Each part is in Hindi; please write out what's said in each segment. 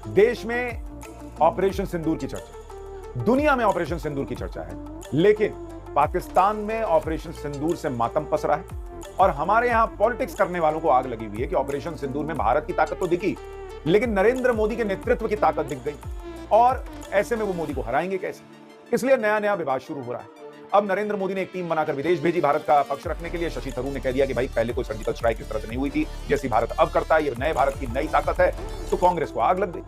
देश में ऑपरेशन सिंदूर की चर्चा, दुनिया में ऑपरेशन सिंदूर की चर्चा है, लेकिन पाकिस्तान में ऑपरेशन सिंदूर से मातम पसरा है और हमारे यहां पॉलिटिक्स करने वालों को आग लगी हुई है कि ऑपरेशन सिंदूर में भारत की ताकत तो दिखी, लेकिन नरेंद्र मोदी के नेतृत्व की ताकत दिख गई और ऐसे में वो मोदी को हराएंगे कैसे। इसलिए नया नया विवाद शुरू हो रहा है। अब नरेंद्र मोदी ने एक टीम बनाकर विदेश भेजी भारत का पक्ष रखने के लिए। शशि थरूर ने कह दिया कि भाई पहले कोई सर्जिकल स्ट्राइक इस तरह से नहीं हुई थी जैसी भारत अब करता है, ये नए भारत की नई ताकत है। तो कांग्रेस को आग लग गई।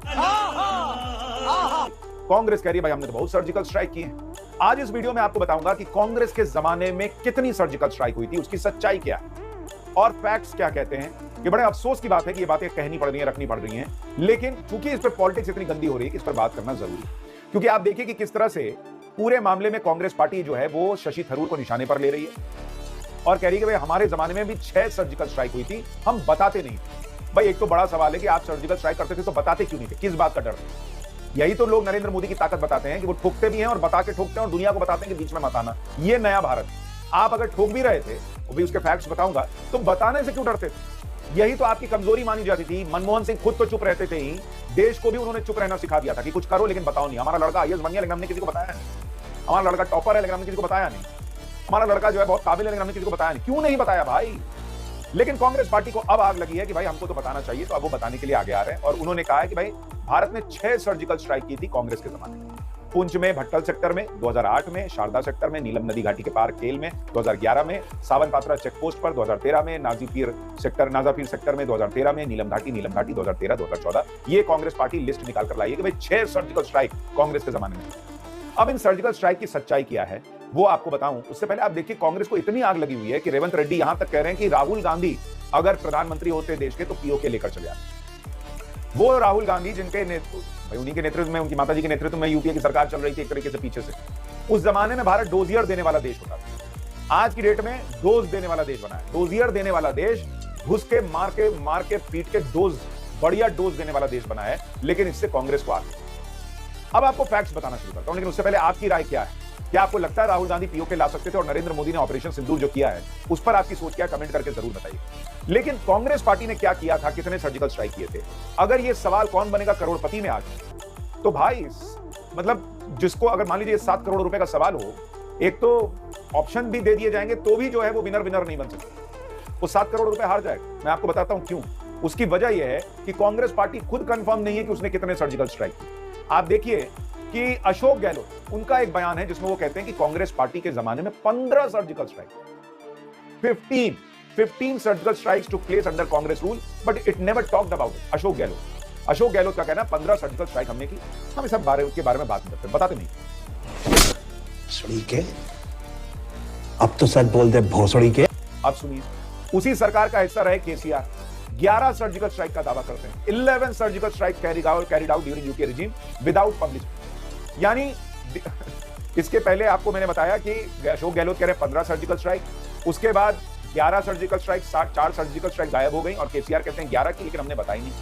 कांग्रेस कह रही है भाई हमने तो बहुत सर्जिकल स्ट्राइक की है। आज इस वीडियो में आपको बताऊंगा कि कांग्रेस के जमाने में कितनी सर्जिकल स्ट्राइक हुई थी, उसकी सच्चाई क्या है और फैक्ट्स क्या कहते हैं। ये बड़े अफसोस की बात है कि ये बातें कहनी पड़ रही हैं, रखनी पड़ रही हैं, लेकिन चूंकि इस पर पॉलिटिक्स इतनी गंदी हो रही है कि इस पर बात करना जरूरी है। क्योंकि आप देखिए कि किस तरह से पूरे मामले में कांग्रेस पार्टी जो है वो शशि थरूर को निशाने पर ले रही है और कह रही है कि भाई हमारे जमाने में भी 6 सर्जिकल स्ट्राइक हुई थी, हम बताते नहीं। भाई एक तो बड़ा सवाल है कि आप सर्जिकल स्ट्राइक करते थे तो बताते क्यों नहीं थे, किस बात का डर था? यही तो लोग नरेंद्र मोदी की ताकत बताते हैं कि वो ठोकते भी हैं और बता के ठोकते हैं और दुनिया को बताते हैं कि बीच में मत आना, ये नया भारत। आप अगर ठोक भी रहे थे, वो भी उसके फैक्ट्स बताऊंगा, तो बताने से क्यों डरते थे? यही तो आपकी कमजोरी मानी जाती थी। मनमोहन सिंह खुद तो चुप रहते थे ही, देश को भी उन्होंने चुप रहना सिखा दिया था कि कुछ करो लेकिन बताओ नहीं। हमारा लड़का आईएएस बन गया लेकिन हमने किसी को बताया नहीं। हमारा लड़का टॉपर है लेकिन हमने किसी को बताया नहीं। हमारा लड़का जो है बहुत काबिल है लेकिन हमने किसी को बताया नहीं। क्यों नहीं बताया भाई? लेकिन कांग्रेस पार्टी को अब आग लगी है कि भाई हमको तो बताना चाहिए, तो अब वो बताने के लिए आगे आ रहे हैं और उन्होंने कहा है कि भाई भारत ने 6 सर्जिकल स्ट्राइक की थी कांग्रेस के जमाने में। पुंछ में, भट्टल सेक्टर में 2008 में, शारदा सेक्टर में, नीलम नदी घाटी के पार केल में 2011 में, सावन पात्रा चेक पोस्ट पर 2013 में, नाजापीर सेक्टर में 2013 में, नीलम घाटी 2013 2014। ये कांग्रेस पार्टी लिस्ट निकाल कर लाई है कि भाई 6 सर्जिकल स्ट्राइक कांग्रेस के जमाने में। अब इन सर्जिकल स्ट्राइक की सच्चाई क्या है वो आपको बताऊं, उससे पहले आप देखिए कांग्रेस को इतनी आग लगी हुई है कि रेवंत रेड्डी यहां तक कह रहे हैं कि राहुल गांधी अगर प्रधानमंत्री होते देश के तो पीओके लेकर चले आते। वो राहुल गांधी जिनके भाई उन्हीं के नेतृत्व में, उनकी माताजी के नेतृत्व में यूपीए की सरकार चल रही थी एक तरीके से पीछे से। उस जमाने में भारत डोजियर देने वाला देश होता था, आज की डेट में डोज देने वाला देश बना है। डोजियर देने वाला देश घुस के मार के पीट के डोज, बढ़िया डोज देने वाला देश बना है, लेकिन इससे कांग्रेस को आगे। अब आपको फैक्ट्स बताना शुरू करता हूं, लेकिन उससे पहले आपकी राय क्या है? क्या आपको लगता है राहुल गांधी पीओके ला सकते थे और नरेंद्र मोदी ने ऑपरेशन सिंदूर जो किया है उस पर आपकी सोच क्या है, कमेंट करके जरूर बताइए। लेकिन कांग्रेस पार्टी ने क्या किया था, कितने सर्जिकल स्ट्राइक किए थे? अगर ये सवाल कौन बनेगा करोड़पति में आज, तो भाई मतलब जिसको अगर मान लीजिए 7 करोड़ रुपए का सवाल हो, एक तो ऑप्शन भी दे दिए जाएंगे तो भी जो है वो विनर नहीं बन सकते, वो 7 करोड़ रुपए हार जाएगा। मैं आपको बताता हूं क्यों। उसकी वजह यह है कि कांग्रेस पार्टी खुद कंफर्म नहीं है कि उसने कितने सर्जिकल स्ट्राइक किए। आप देखिए कि अशोक गहलोत, उनका एक बयान है जिसमें वो कहते हैं कि कांग्रेस पार्टी के जमाने में 15 surgical strike, 15 surgical strikes took place under Congress rule, but it never talked about it. Ashok Gehlot का कहना 15 सर्जिकल स्ट्राइक हमने की। हम इस के बारे में बात नहीं करते, बताते नहीं। भोसड़ी के, अब तो सच बोल दे भोसड़ी के। अब सुनिए, उसी सरकार का हिस्सा रहे केसीआर, 11 सर्जिकल स्ट्राइक का दावा करते हैं। 11 surgical strike carried out during UPA regime without public. यानी इसके पहले आपको मैंने बताया कि अशोक गहलोत कह रहे हैं 15 सर्जिकल स्ट्राइक, उसके बाद 11 सर्जिकल स्ट्राइक, 4 सर्जिकल स्ट्राइक गायब हो गई और केसीआर कहते हैं 11 की, लेकिन हमने बताई नहीं।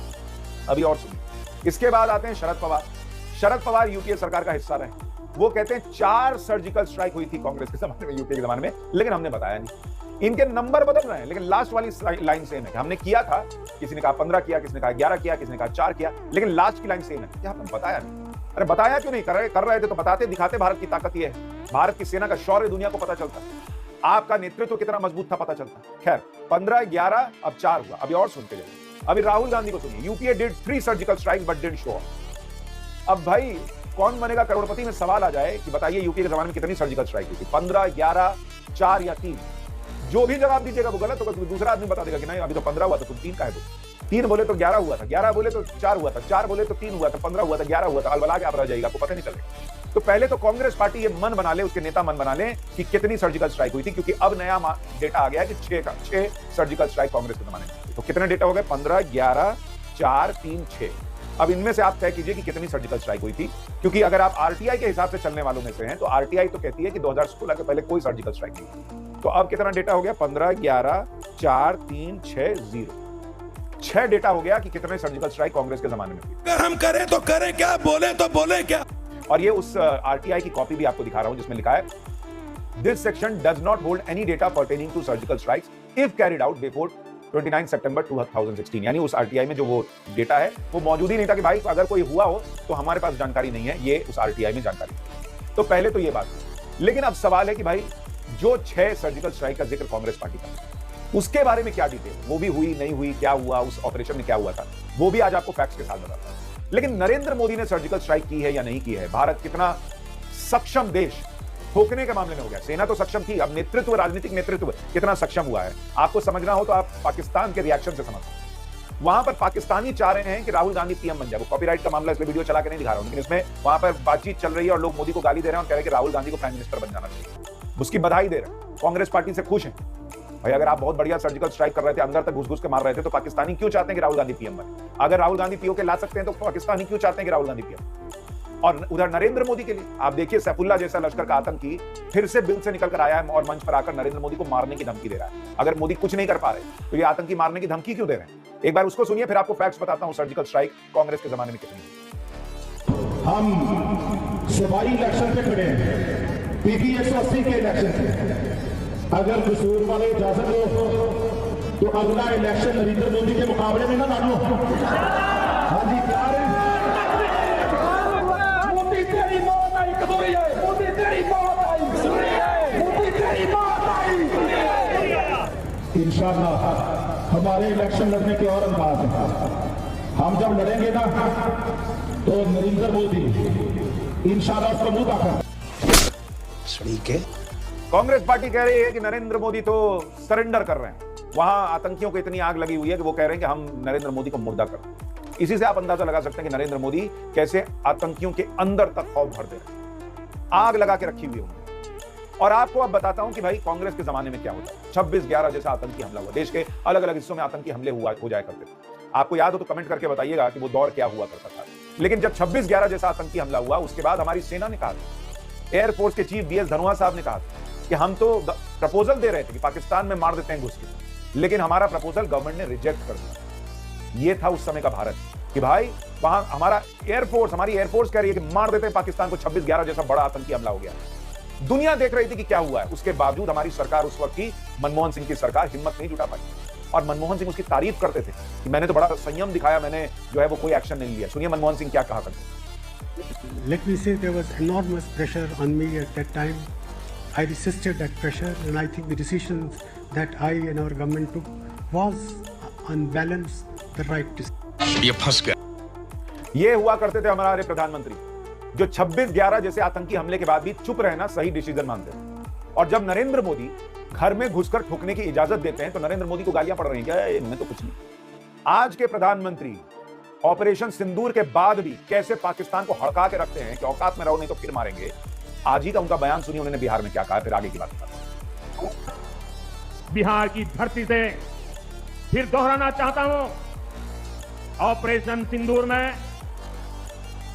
अभी और सुनिए, इसके बाद आते हैं शरद पवार यूपीए सरकार का हिस्सा रहे, वो कहते हैं 4 सर्जिकल स्ट्राइक हुई थी कांग्रेस के जमाने में, यूपीए के जमाने में, लेकिन हमने बताया नहीं। इनके नंबर बदल रहे हैं लेकिन लास्ट वाली लाइन सेम है कि हमने किया था। किसी ने कहा 15 किया, किसी ने कहा 11 किया, किसी ने कहा 4 किया, लेकिन लास्ट की लाइन सेम है कि हमने बताया नहीं। अरे बताया क्यों नहीं? कर रहे थे तो बताते, दिखाते भारत की ताकत ये है, भारत की सेना का शौर्य दुनिया को पता चलता, आपका नेतृत्व कितना मजबूत था पता चलता। खैर 15, 11, अब 4 हुआ। अभी और सुनते जाइए। अभी राहुल गांधी को सुनिए, UPA did 3 surgical strikes but didn't show up. अब भाई कौन बनेगा करोड़पति में सवाल आ जाए कि बताइए यूपीए के जमाने में कितनी सर्जिकल स्ट्राइक हुई थी? 15, 11, 4 या 3? जो भी जवाब दीजिएगा वो गलत होगा, क्योंकि दूसरा आदमी बता देगा कि नहीं अभी तो 15 हुआ था, तुम 3 का है। तो 3 बोले तो 11 हुआ था, 11 बोले तो 4 हुआ था, 4 बोले तो 3 हुआ था, 15 हुआ था, 11 हुआ था, अलबला के आप रह जाएगा, आपको पता नहीं चलेगा। तो पहले तो कांग्रेस पार्टी ये मन बना ले, उसके नेता मन बना ले कि कितनी सर्जिकल स्ट्राइक हुई थी, क्योंकि अब नया डेटा आ गया है कि 6 सर्जिकल स्ट्राइक कांग्रेस के जमाने में। तो कितने डेटा हो गए? 15, 11, 4, 3, 6। अब इनमें से आप तय कीजिए कि कितनी सर्जिकल स्ट्राइक हुई थी, क्योंकि अगर आप आरटीआई के हिसाब से चलने वालों में से हैं तो आरटीआई तो कहती है कि 2016 के पहले कोई सर्जिकल स्ट्राइक नहीं। तो अब कितना डेटा हो गया? 15, 11, 4, 3, 6, 0। 6 डेटा हो गया कि कितने सर्जिकल स्ट्राइक कांग्रेस के जमाने में हुई। अगर हम करें तो करें क्या, बोले तो बोले क्या। और ये उस आरटीआई की कॉपी भी आपको दिखा रहा हूं जिसमें लिखा है, this section does not hold any data pertaining to surgical strikes if carried out before 29 सितंबर 2016, यानी उस आरटीआई में जो वो डेटा है वो मौजूद ही नहीं था कि भाई अगर कोई हुआ हो तो हमारे पास जानकारी नहीं है, ये उस आरटीआई में जानकारी है। तो पहले तो ये बात, लेकिन अब सवाल है कि भाई जो 6 सर्जिकल स्ट्राइक का जिक्र कांग्रेस पार्टी का, उसके बारे में क्या डिटेल, वो भी हुई नहीं हुई, क्या हुआ उस ऑपरेशन में, क्या हुआ था, वो भी आज आपको फैक्ट्स के साथ बताता हूं। लेकिन नरेंद्र मोदी ने सर्जिकल स्ट्राइक की है या नहीं की है, भारत कितना सक्षम देश ठोकने के मामले में हो गया। सेना तो सक्षम थी, अब नेतृत्व, राजनीतिक नेतृत्व कितना सक्षम हुआ है आपको समझना हो तो आप पाकिस्तान के रिएक्शन से समझ। वहां पर पाकिस्तानी चाह रहे हैं कि राहुल गांधी पीएम बन जाए। वो कॉपीराइट का मामला, इसलिए वीडियो चला के नहीं दिखा रहा हूं, लेकिन इसमें वहां पर बातचीत चल रही है और लोग मोदी को गाली दे रहे हैं और कह रहे हैं कि राहुल गांधी को प्राइम मिनिस्टर बन जाना चाहिए। उसकी बधाई दे रहे हैं, कांग्रेस पार्टी से खुश हैं। भाई अगर आप बहुत बढ़िया सर्जिकल स्ट्राइक कर रहे थे, अंदर तक घुस घुस के मार रहे थे, तो पाकिस्तानी क्यों चाहते हैं कि राहुल गांधी पीएम बने? अगर राहुल गांधी पीओ के ला सकते हैं तो पाकिस्तानी क्यों चाहते हैं कि राहुल गांधी पीएम? और उधर नरेंद्र मोदी के लिए आप देखिए, सैफुल्ला जैसा लश्कर का आतंकी फिर से बिल से निकल कर आया है और मंच पर आकर नरेंद्र मोदी को मारने की धमकी दे रहा है। अगर मोदी कुछ नहीं कर पा रहे तो ये आतंकी मारने की धमकी क्यों दे रहे हैं? एक बार उसको सुनिए, फिर आपको फैक्ट्स बताता हूं सर्जिकल स्ट्राइक कांग्रेस के जमाने में कितनी है। हम सिपाही इलेक्शन पे खड़े हैं, पीपी 180 के इलेक्शन पे। अगर कसूर वाले इजाजत हो तो अगला इलेक्शन नरेंद्र मोदी के मुकाबले में ना लड़ो। हाँ जी, प्यार है। मोदी तेरी मौत आई, मोदी तेरी मौत आई, मोदी तेरी मौत आई। इंशाअल्लाह हमारे इलेक्शन लड़ने के और अंदाज हैं। हम जब लड़ेंगे ना तो नरेंद्र मोदी इंशाअल्लाह उसको मुंह ताकत। सड़ी के कांग्रेस पार्टी कह रही है कि नरेंद्र मोदी तो सरेंडर कर रहे हैं। वहां आतंकियों को इतनी आग लगी हुई है कि वो कह रहे हैं कि हम नरेंद्र मोदी को मुर्दा कर रहे हैं। इसी से आप अंदाजा लगा सकते हैं कि नरेंद्र मोदी कैसे आतंकियों के अंदर तक खौफ भर दे रहे हैं, आग लगा के रखी हुई होंगी। और आपको अब बताता हूं कि भाई कांग्रेस के जमाने में क्या होता है। 26/11 जैसा आतंकी हमला हुआ, देश के अलग अलग हिस्सों में आतंकी हमले हो जाया करते थे। आपको याद हो तो कमेंट करके बताइएगा कि वो दौर क्या हुआ करता था। लेकिन जब 26/11 जैसा आतंकी हमला हुआ, उसके बाद हमारी सेना ने कहा, एयरफोर्स के चीफ BS धनोआ साहब ने कहा कि हम तो प्रपोजल दे रहे थे कि पाकिस्तान में मार देते हैं घुस के, लेकिन हमारा प्रपोजल गवर्नमेंट ने रिजेक्ट कर दिया। ये था उस समय का भारत कि भाई वहां हमारा एयरफोर्स, हमारी एयरफोर्स कह रही है कि मार देते हैं पाकिस्तान को। 26/11 जैसा बड़ा आतंकी हमला हो गया, दुनिया देख रही थी कि क्या हुआ है। उसके बावजूद हमारी सरकार, उस वक्त की मनमोहन सिंह की सरकार, हिम्मत नहीं जुटा पाई। और मनमोहन सिंह उसकी तारीफ करते थे कि मैंने तो बड़ा संयम दिखाया, मैंने जो है वो कोई एक्शन नहीं लिया। सुनिए मनमोहन सिंह क्या कहा करते। Let me say there was enormous pressure on me at that time. I resisted that pressure, and I think the decisions that I and our government took was, on balance, the right decision. ये फंस गया। ये हुआ करते थे हमारे प्रधानमंत्री, जो 26/11 जैसे आतंकी हमले के बाद भी चुप रहना सही डिसीजन मानते थे। और जब नरेंद्र मोदी घर में घुसकर ठोकने की इजाजत देते हैं तो नरेंद्र मोदी को गालियां पड़ रही हैं, क्या इनमें तो कुछ नहीं। आज के प्रधानमंत्री ऑपरेशन सिंदूर के बाद भी कैसे पाकिस्तान को हड़का के रखते हैं कि औकात में रहो नहीं तो फिर मारेंगे। आज ही का उनका बयान सुनिए, उन्होंने बिहार में क्या कहा, फिर आगे की बात करते हैं। बिहार की धरती से फिर दोहराना चाहता हूं, ऑपरेशन सिंदूर में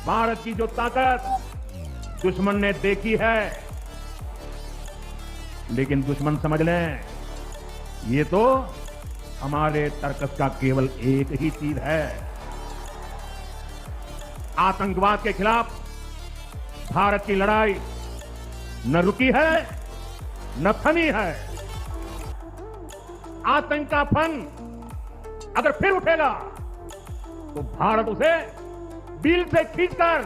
भारत की जो ताकत दुश्मन ने देखी है, लेकिन दुश्मन समझ लें ये तो हमारे तर्कस का केवल एक ही तीर है। आतंकवाद के खिलाफ भारत की लड़ाई न रुकी है न थमी है। आतंक का फन अगर फिर उठेगा तो भारत उसे बिल से खींचकर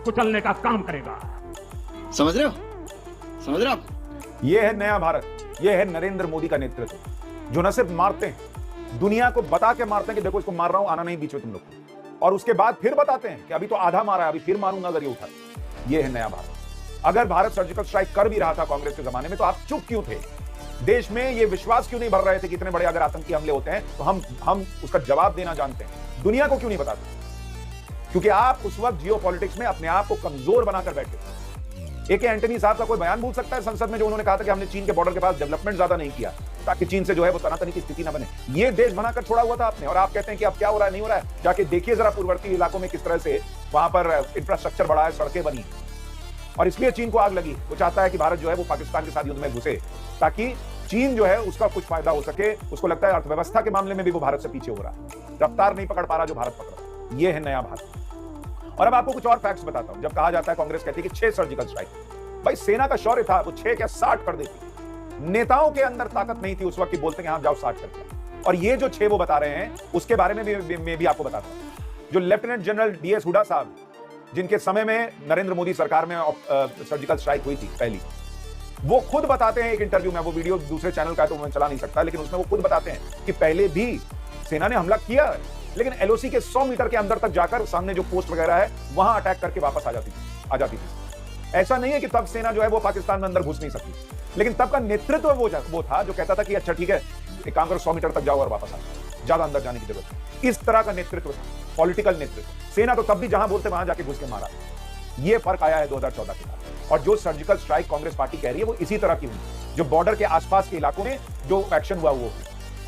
कुचलने का काम करेगा। समझ रहे हो? समझ रहे हो आप? यह है नया भारत, यह है नरेंद्र मोदी का नेतृत्व, जो न सिर्फ मारते हैं, दुनिया को बता के मारते हैं कि देखो इसको मार रहा हूं, आना नहीं बीच में तुम लोग, और उसके बाद फिर बताते हैं कि अभी तो आधा मारा है, अभी फिर मारूंगा अगर ये उठा। यह है नया भारत। अगर भारत सर्जिकल स्ट्राइक कर भी रहा था कांग्रेस के जमाने में तो आप चुप क्यों थे? देश में ये विश्वास क्यों नहीं भर रहे थे कि इतने बड़े अगर आतंकी हमले होते हैं तो हम उसका जवाब देना जानते हैं? दुनिया को क्यों नहीं बताते? क्योंकि आप उस वक्त जियोपॉलिटिक्स में अपने आप को कमजोर बनाकर बैठे। AK एंटनी साहब का कोई बयान भूल सकता है संसद में, जो उन्होंने कहा था कि हमने चीन के बॉर्डर के पास डेवलपमेंट ज्यादा नहीं किया ताकि चीन से जो है वो तनातनी की स्थिति ना बने। ये देश बनाकर छोड़ा हुआ था आपने, और आप कहते हैं कि अब क्या हो रहा है, नहीं हो रहा है। जाके देखिए जरा पूर्ववर्ती इलाकों में किस तरह से वहां पर इंफ्रास्ट्रक्चर बढ़ा है, सड़कें बनी, और इसलिए चीन को आग लगी। वो चाहता है कि भारत जो है वो पाकिस्तान के साथ युद्ध में घुसे ताकि चीन जो है उसका कुछ फायदा हो सके। उसको लगता है अर्थव्यवस्था के मामले में भी वो भारत से पीछे हो रहा है, रफ्तार नहीं पकड़ पा रहा जो भारत पकड़ रहा है। ये है नया भारत। और अब आपको कुछ और फैक्ट्स बताता हूं। जब कहा जाता है, कांग्रेस कहती है कि 6 सर्जिकल स्ट्राइक, भाई सेना का शौर्य था, वो 6 क्या 60 कर देती। नेताओं के अंदर ताकत नहीं थी उस वक्त की बोलते हैं हाँ जाओ 60 करके। और ये जो 6 वो बता रहे हैं उसके बारे में भी आपको बताता हूं। जो लेफ्टिनेंट जनरल DS हुडा साहब, जिनके समय में नरेंद्र मोदी सरकार में सर्जिकल स्ट्राइक हुई थी पहली, वो खुद बताते हैं एक इंटरव्यू में, वो वीडियो दूसरे चैनल का है तो मैं चला नहीं सकता, लेकिन उसमें वो खुद बताते हैं कि पहले भी सेना ने हमला किया है, लेकिन LOC के 100 मीटर के अंदर तक जाकर सामने जो पोस्ट वगैरह है वहां अटैक करके वापस आ जाती थी। ऐसा नहीं है कि तब सेना जो है वो पाकिस्तान में अंदर घुस नहीं सकती, लेकिन तब का नेतृत्व वो था जो कहता था कि अच्छा ठीक है, एक काम करो 100 मीटर तक जाओ और वापस आओ, ज्यादा अंदर जाने की जरूरत नहीं। इस तरह का नेतृत्व था, पॉलिटिकल नेतृत्व। सेना तो तब भी जहां बोलते वहां जाके घुस के मारा। ये फर्क आया है 2014 के बाद। और जो सर्जिकल स्ट्राइक कांग्रेस पार्टी कह रही है वो इसी तरह की हुई, जो बॉर्डर के आसपास के इलाकों में जो एक्शन हुआ वो।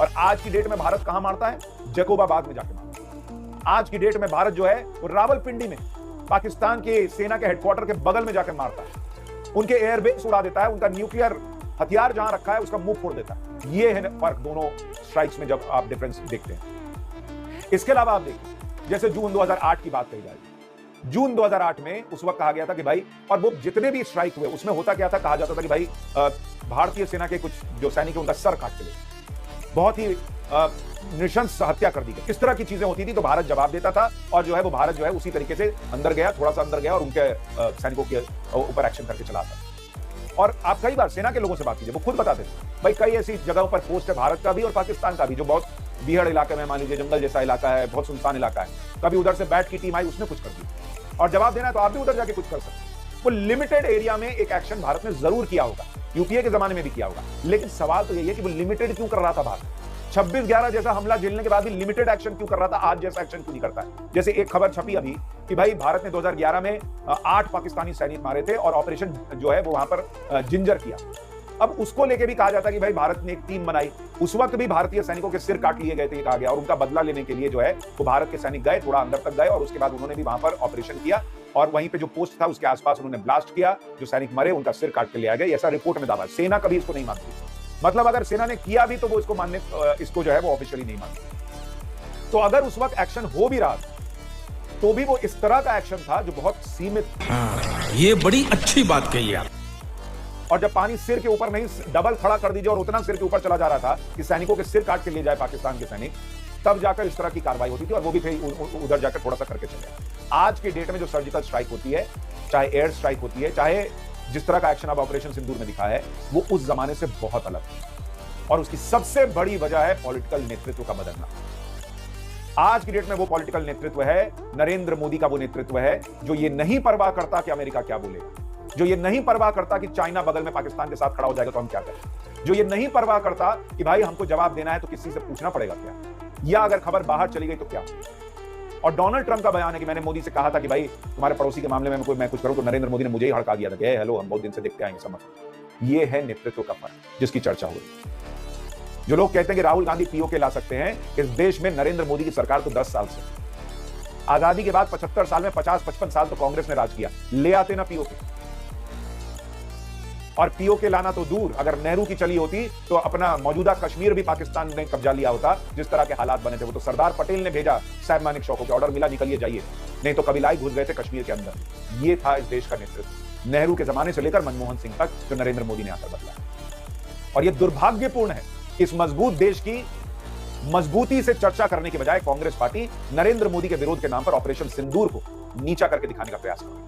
और आज की डेट में भारत कहां मारता है? जकोबाबाद में जाके मारता है। आज की डेट में भारत जो है वो रावलपिंडी में पाकिस्तान के सेना के हेडक्वार्टर के बगल में जाकर मारता है, उनके एयरबेस उड़ा देता है, उनका न्यूक्लियर हथियार जहां रखा है उसका मुंह फोड़ देता है। ये है फर्क दोनों स्ट्राइक्स में जब आप डिफरेंस देखते हैं। इसके अलावा आप देखिए, जैसे जून 2008 की बात कही जाएगी। जून 2008 में उस वक्त कहा गया था कि भाई, और वो जितने भी स्ट्राइक हुए उसमें होता क्या था, कहा जाता था कि भाई भारतीय सेना के कुछ जो सैनिक है उनका सर काट के ले, बहुत ही नृशंस हत्या कर दी गई, इस तरह की चीजें होती थी। तो भारत जवाब देता था और जो है वो भारत जो है उसी तरीके से अंदर गया, थोड़ा सा अंदर गया और उनके सैनिकों के ऊपर एक्शन करके चला था। और आप कई बार सेना के लोगों से बात कीजिए, वो खुद बताते थे भाई कई ऐसी जगहों पर पोस्ट है भारत का भी और पाकिस्तान का भी, जो बहुत बीहड़ इलाके में, मान लीजिए जंगल जैसा इलाका है, बहुत सुनसान इलाका है, कभी उधर से बैट की टीम आई, उसने कुछ कर दिया। और जवाब देना है तो आप भी उधर जाके कुछ कर सकते हैं। वो लिमिटेड एरिया में एक एक्शन भारत ने जरूर किया होगा, यूपीए के जमाने में भी किया होगा, लेकिन सवाल तो यही है कि वो लिमिटेड क्यों कर रहा था भारत? 26/11 जैसा हमला झेलने के बाद भी लिमिटेड एक्शन क्यों कर रहा था, आज जैसा एक्शन क्यों नहीं करता है? जैसे एक खबर छपी अभी कि भाई भारत ने 2011 में 8 पाकिस्तानी सैनिक मारे थे और ऑपरेशन जो है वो वहां पर जिंजर किया। अब उसको लेके भी कहा जाता है कि भाई भारत ने एक टीम बनाई, उस वक्त भी भारतीय सैनिकों के सिर काट लिए गए थे, कहा गया, और उनका बदला लेने के लिए जो है वो भारत के सैनिक गए, थोड़ा अंदर तक गए और उसके बाद उन्होंने भी वहां पर ऑपरेशन किया और वहीं पे जो पोस्ट था उसके आसपास उन्होंने ब्लास्ट किया, जो सैनिक मरे उनका सिर काट के ले आ गए, ऐसा रिपोर्ट में दावा। सेना कभी इसको नहीं मानती, मतलब अगर सेना ने किया भी तो वो इसको जो है वो ऑफिशियली नहीं मानती। तो अगर उस वक्त एक्शन हो भी रहा तो भी वो इस तरह का एक्शन था जो बहुत सीमित। ये बड़ी अच्छी बात कही आप। और जब पानी सिर के ऊपर नहीं, डबल खड़ा कर दीजिए और उतना सिर के ऊपर चला जा रहा था कि सैनिकों के सिर काट के ले जाए पाकिस्तान के सैनिक, तब जाकर इस तरह की कार्रवाई होती थी और वो भी थे उधर जाकर थोड़ा सा करके चले। आज की डेट में जो सर्जिकल स्ट्राइक होती है, चाहे एयर स्ट्राइक होती है, चाहे जिस तरह का एक्शन अब ऑपरेशन सिंदूर में दिखा है, वो उस जमाने से बहुत अलग है और उसकी सबसे बड़ी वजह है पॉलिटिकल नेतृत्व का बदलना। आज की डेट में वो पॉलिटिकल नेतृत्व है, नरेंद्र मोदी का वो नेतृत्व है जो ये नहीं परवाह करता कि अमेरिका क्या बोलेगा, जो ये नहीं परवाह करता कि चाइना बगल में पाकिस्तान के साथ खड़ा हो जाएगा तो हम क्या करें, जो ये नहीं परवाह करता कि भाई हमको जवाब देना है तो किसी से पूछना पड़ेगा क्या, या अगर खबर बाहर चली गई तो क्या। और डोनाल्ड ट्रंप का बयान है कि मैंने मोदी से कहा था कि भाई तुम्हारे पड़ोसी के मामले में मैं कुछ करूं, तो नरेंद्र मोदी ने मुझे ही हड़का दिया था कि हेलो हम बहुत दिन से देखते आएंगे, समझ। ये है नेतृत्व का फर्क जिसकी चर्चा हो रही। जो लोग कहते हैं कि राहुल गांधी पीओके ला सकते हैं, इस देश में नरेंद्र मोदी की सरकार तो 10 साल से, आजादी के बाद 75 साल में 50-55 साल तो कांग्रेस ने राज किया, ले आते ना पीओके। और पीओके लाना तो दूर, अगर नेहरू की चली होती तो अपना मौजूदा कश्मीर भी पाकिस्तान ने कब्जा लिया होता, जिस तरह के हालात बने थे। वो तो सरदार पटेल ने भेजा, साहब मानिक शौको के ऑर्डर मिला, निकलिए जाइए, नहीं तो कबीलाई घुस गए थे कश्मीर के अंदर। ये था इस देश का नेतृत्व, नेहरू के जमाने से लेकर मनमोहन सिंह तक, जो नरेंद्र मोदी ने आकर बदला। और यह दुर्भाग्यपूर्ण है, इस मजबूत देश की मजबूती से चर्चा करने के बजाय कांग्रेस पार्टी नरेंद्र मोदी के विरोध के नाम पर ऑपरेशन सिंदूर को नीचा करके दिखाने का प्रयास कर रही है।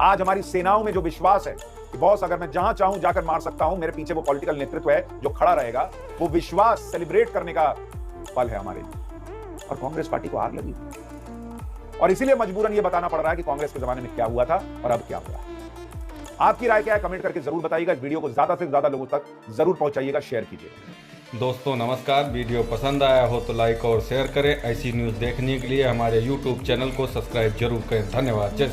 आज हमारी सेनाओं में जो विश्वास है कि बॉस अगर मैं जहां चाहूं जाकर मार सकता हूं, मेरे पीछे वो पॉलिटिकल नेतृत्व है जो खड़ा रहेगा, वो विश्वास सेलिब्रेट करने का पल है हमारे लिए। और कांग्रेस पार्टी को आग लगी और इसीलिए मजबूरन ये बताना पड़ रहा है कि कांग्रेस के जमाने में क्या हुआ था और अब क्या हुआ है। आपकी राय क्या है, कमेंट करके जरूर बताइएगा। इस वीडियो को ज्यादा से ज्यादा लोगों तक जरूर पहुंचाइएगा, शेयर कीजिएगा। दोस्तों नमस्कार, वीडियो पसंद आया हो तो लाइक और शेयर करें। ऐसी न्यूज़ देखने के लिए हमारे YouTube चैनल को सब्सक्राइब जरूर करें। धन्यवाद। जय